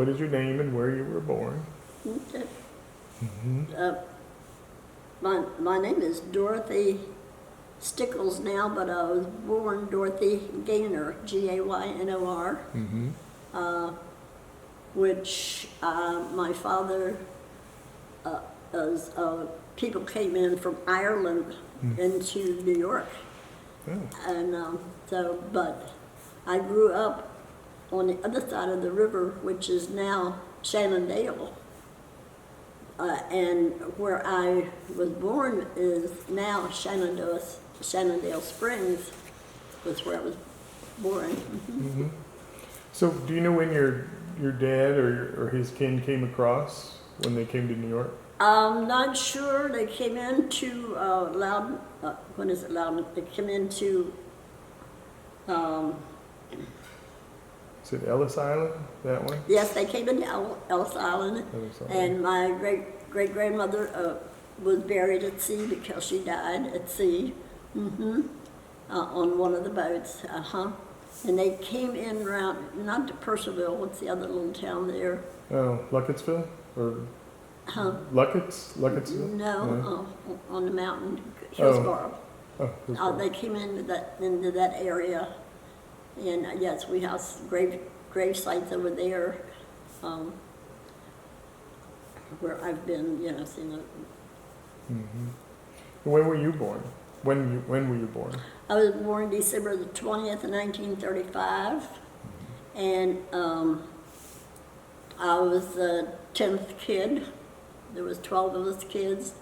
what is your name and where you were born? Okay. Mm-hmm. My name is Dorothy Stickles now, but I was born Dorothy Gaynor, Gaynor, Mm-hmm. which my father, people came in from Ireland into New York. Oh. And but I grew up on the other side of the river, which is now Shenandoah. And where I was born is now Shenandoah Springs, was where I was born. Mm-hmm. So do you know when your dad or his kin came across when they came to New York? I'm not sure. They came into Loudon. When is it Loudon? They came into. Is it Ellis Island, that one? Yes, they came into Ellis Island, Ellis Island. and my great grandmother was buried at sea because she died at sea, on one of the boats. And they came in around, not to Purcellville. What's the other little town there? Oh, Luckettsville? Or Luckettsville? No, on the mountain, Hillsborough. Oh, Hillsborough. They came into that area, and yes, we have grave sites over there, where I've been, seeing it. Mm-hmm. When were you born? When were you born? I was born December the 20th, 1935, and I was the 10th kid. There was 12 of us kids.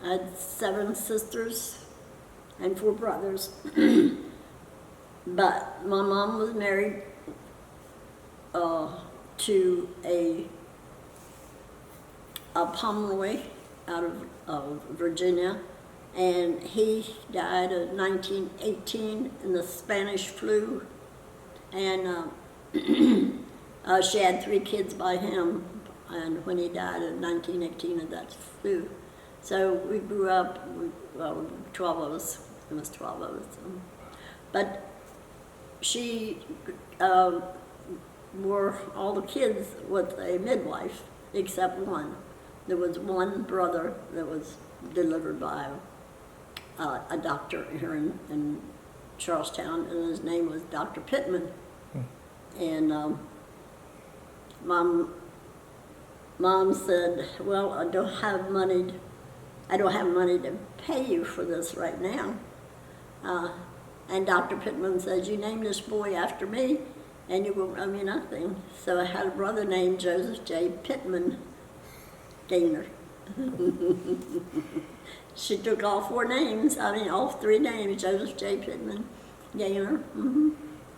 I had 7 sisters and 4 brothers. But my mom was married to a Pomeroy out of Virginia, and he died in 1918 in the Spanish flu, and she had 3 kids by him, and when he died in 1918 of that flu. So we grew up, 12 of us, it was 12 of us. But she were all the kids with a midwife, except one. There was one brother that was delivered by a doctor here in Charlestown, and his name was Dr. Pittman. And Mom said, "Well, I don't have money to pay you for this right now." And Dr. Pittman says, "You name this boy after me, and you won't owe me nothing." So I had a brother named Joseph J. Pittman Gaynor. She took all 4 names, all 3 names, Joseph J. Pittman Gaynor. Mm-hmm.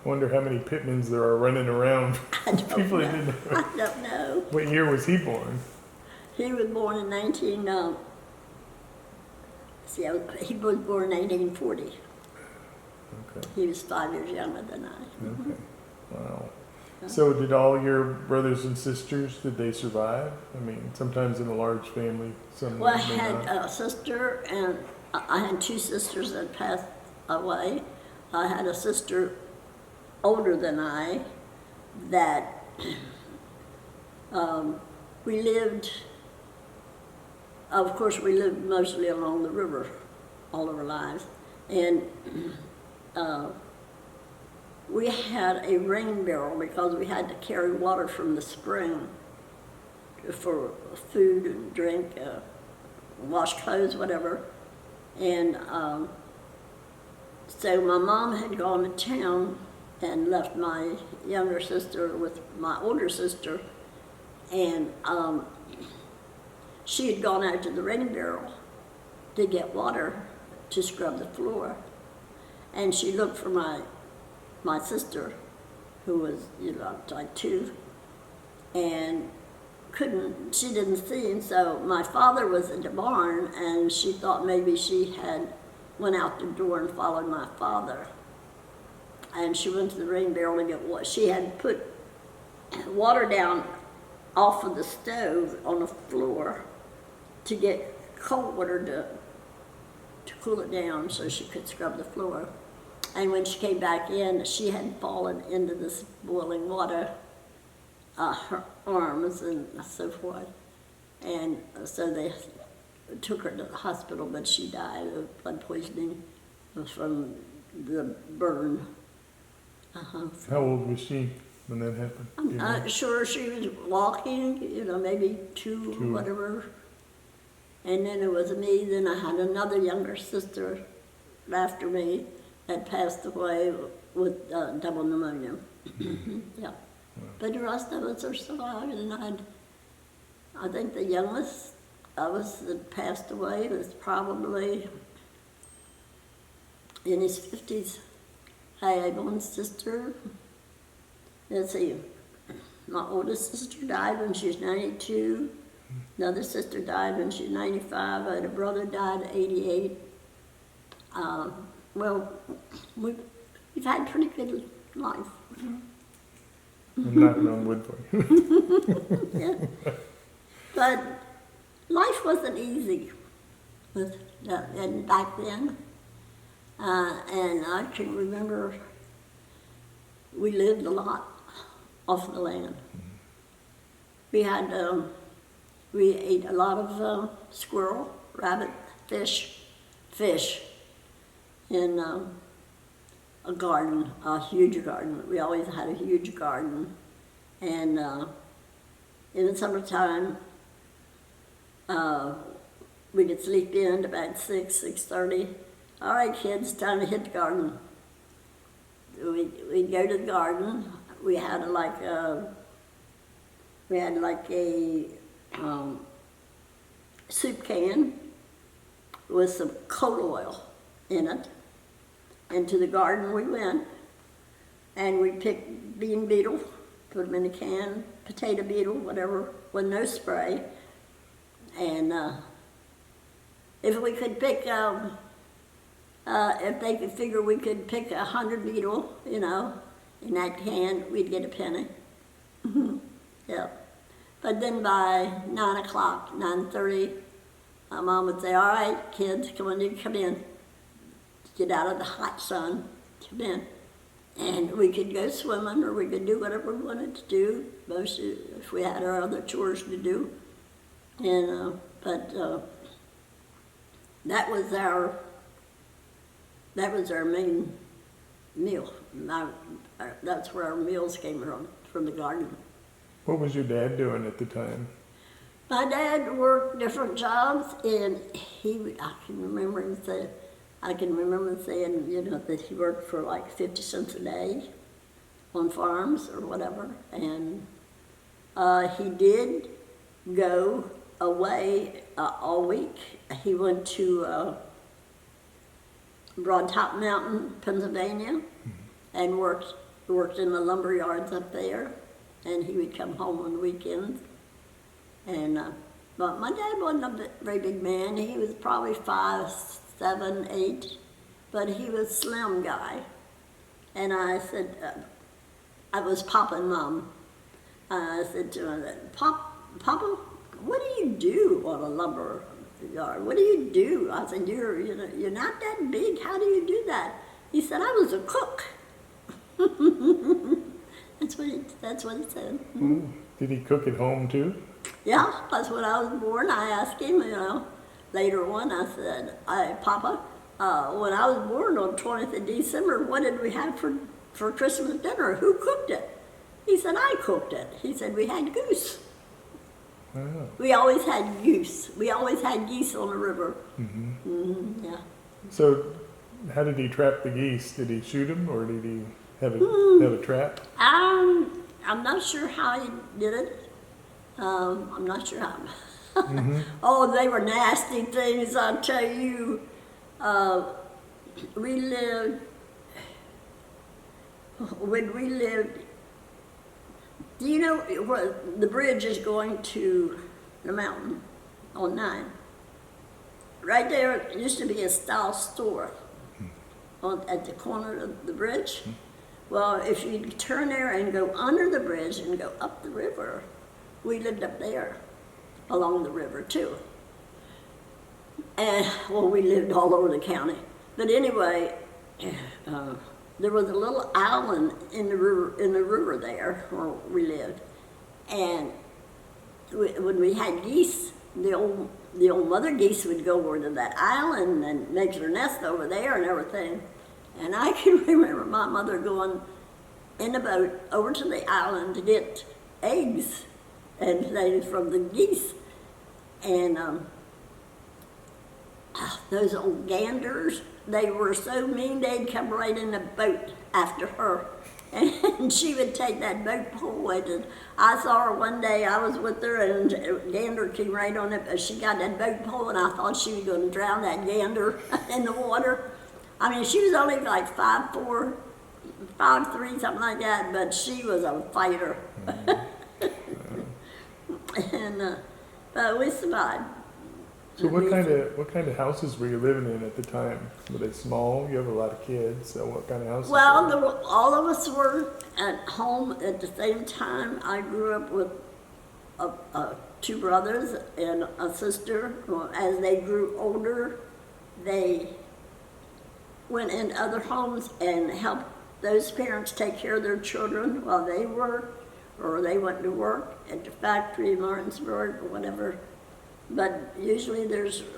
I wonder how many Pittmans there are running around. I don't People know. that didn't know. I don't know. What year was he born? He was born in he was born in 1840. Okay. He was 5 years younger than I. Okay. Wow. So did all your brothers and sisters, did they survive? I mean, sometimes in a large family, some Well, I may had not. a sister, and I had 2 sisters that passed away. I had a sister older than I that we lived, of course, we lived mostly along the river all of our lives. And we had a rain barrel because we had to carry water from the spring for food and drink, wash clothes, whatever. And so my mom had gone to town and left my younger sister with my older sister, and she had gone out to the rain barrel to get water to scrub the floor. And she looked for my sister, who was, like 2, and she didn't see him. So my father was at the barn, and she thought maybe she had went out the door and followed my father. And she went to the rain barrel to get water. She had put water down off of the stove on the floor to get cold water to cool it down so she could scrub the floor. And when she came back in, she had fallen into this boiling water her arms and so forth. And so they took her to the hospital, but she died of blood poisoning from the burn. How old was she when that happened? I'm not sure. She was walking, maybe two, whatever. And then it was me. Then I had another younger sister after me that passed away with double pneumonia. Yeah. But the rest of us are still alive. And I think the youngest of us that passed away was probably in his 50s. I had one sister. Let's see. My oldest sister died when she was 92. Another sister died when she was 95. I had a brother died at 88. Well, we've had pretty good life. I'm knocking on wood for you. Yeah. But life wasn't easy and back then. And I can remember we lived a lot off the land. We had, we ate a lot of squirrel, rabbit, fish in a garden, a huge garden. We always had a huge garden. And in the summertime, we could sleep in about 6:30. All right, kids, time to hit the garden. We'd go to the garden. We had like a soup can with some coal oil in it. And to the garden we went, and we picked bean beetle, put them in a can, potato beetle, whatever, with no spray. And if we could pick, if they could figure we could pick 100 beetle, in that can, we'd get a penny. Yeah. But then by 9 o'clock, 9:30, my mom would say, all right, kids, come on, you come in. Get out of the hot sun, come in. And we could go swimming, or we could do whatever we wanted to do, mostly if we had our other chores to do. And, but that was our main meal. That's where our meals came from the garden. What was your dad doing at the time? My dad worked different jobs, and I can remember him saying, that he worked for like 50 cents a day on farms or whatever. And he did go away all week. He went to Broad Top Mountain, Pennsylvania, and worked in the lumber yards up there. And he would come home on the weekends. And but my dad wasn't a very big man. He was probably 5'7", 8", but he was a slim guy. And I said, I was Papa and Mom. I said to him, Papa, what do you do on a lumber yard? What do you do? I said, you're not that big. How do you do that? He said, I was a cook. That's what he said. Did he cook at home too? Yeah, that's when I was born. I asked him, later on, I said, Papa, when I was born on 20th of December, what did we have for Christmas dinner? Who cooked it? He said, I cooked it. He said, we had goose. Oh. We always had goose. We always had geese on the river. Yeah. So how did he trap the geese? Did he shoot them, or did he have a trap? I'm not sure how he did it. I'm not sure how. Oh, they were nasty things, I'll tell you. When we lived, do you know where the bridge is going to the mountain on 9? Right there used to be a style store at the corner of the bridge. Well, if you turn there and go under the bridge and go up the river, we lived up there along the river too. And, well, we lived all over the county. But anyway, there was a little island in the river there where we lived. And when we had geese, the old mother geese would go over to that island and make their nest over there and everything. And I can remember my mother going in a boat over to the island to get eggs and things from the geese. And those old ganders, they were so mean, they'd come right in the boat after her. And she would take that boat pole, and I saw her one day, I was with her, and gander came right on it, but she got that boat pole, and I thought she was going to drown that gander in the water. I mean, she was only like 5'4", 5'3", something like that, but she was a fighter. And but we survived. So what kind of houses were you living in at the time? Were they small? You have a lot of kids, so what kind of houses? Well, all of us were at home at the same time. I grew up with two brothers and a sister. As they grew older, they went in other homes and helped those parents take care of their children while they worked, or they went to work at the factory in Martinsburg or whatever. But usually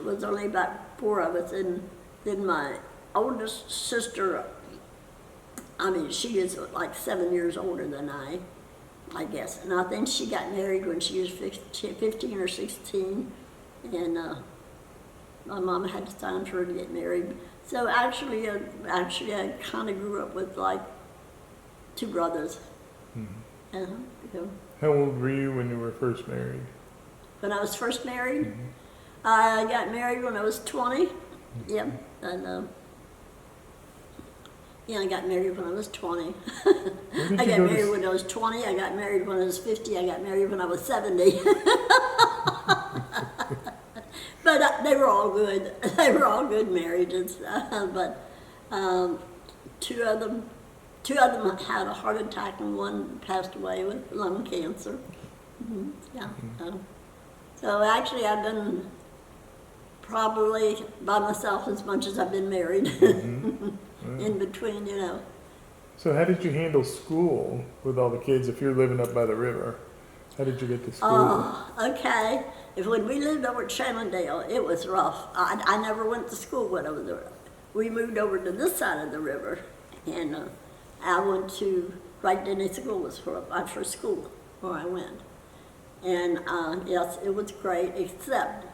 was only about 4 of us, and then my oldest sister, I mean, she is like 7 years older than I guess. And I think she got married when she was 15 or 16, and my mom had to sign for her to get married. So actually I kind of grew up with like 2 brothers. Mm-hmm. Yeah. How old were you when you were first married? When I was first married, Mm-hmm. I got married when I was 20. Mm-hmm. Yep, and I got married when I was 20. I got married when I was 20. I got married when I was 50. I got married when I was 70. But they were all good. They were all good marriages. But 2 of them had a heart attack, and one passed away with lung cancer. Yeah. So actually, I've been probably by myself as much as I've been married. In between, So how did you handle school with all the kids if you're living up by the river? How did you get to school? Okay. When we lived over at Shenandoah, it was rough. I never went to school when I was there. We moved over to this side of the river, and I went to Wright Denny School was my first school where I went. And yes, it was great, except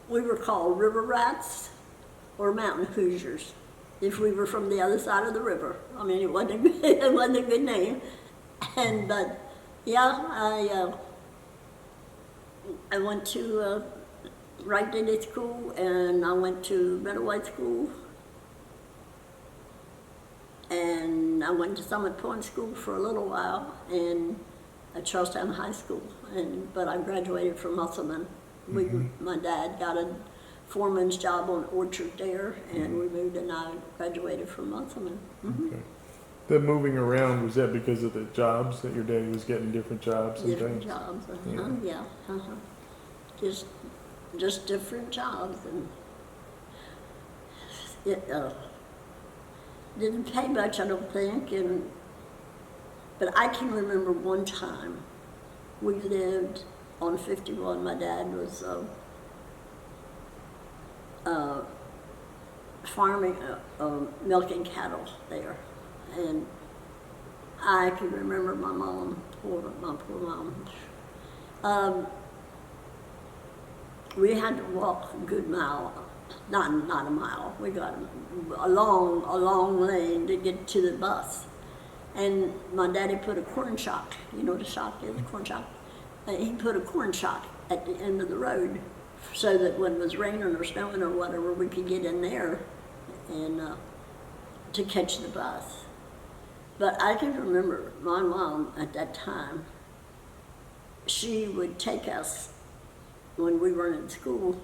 we were called river rats or mountain hoosiers if we were from the other side of the river. I mean, it wasn't a good name. But yeah, I went to Wright Denny School, and I went to Midwife School, and I went to Summit Point School for a little while, and at Charlestown High School, but I graduated from Musselman. My dad got a foreman's job on Orchard there, and we moved, and I graduated from Musselman. Okay. The moving around, was that because of the jobs that your daddy was getting, different jobs and Different things? jobs, Yeah. Just different jobs, and it didn't pay much, I don't think, but I can remember one time we lived on 51. My dad was farming, milking cattle there, and I can remember my mom, my poor mom. We had to walk a good mile, not a mile. We got a long lane to get to the bus. And my daddy put a corn shock, you know what a shock is, corn shock? He put a corn shock at the end of the road so that when it was raining or snowing or whatever, we could get in there and to catch the bus. But I can remember my mom at that time, she would take us when we weren't in school,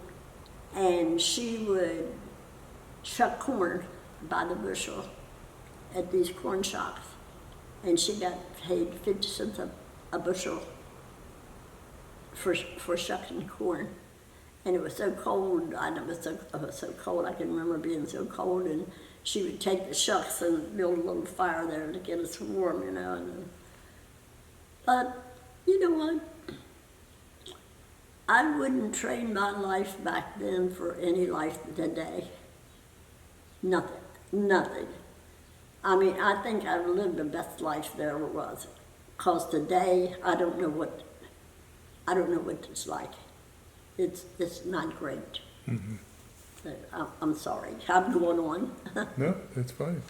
and she would shuck corn by the bushel at these corn shocks. And she got paid 50 cents a bushel for shucking corn. And it was so cold, it was so cold, I can remember being so cold, and she would take the shucks and build a little fire there to get us warm, But You know what? I wouldn't trade my life back then for any life today. Nothing, nothing. I mean, I think I've lived the best life there ever was. 'Cause today, I don't know what it's like. It's not great. I'm sorry. I'm going on. No, that's fine.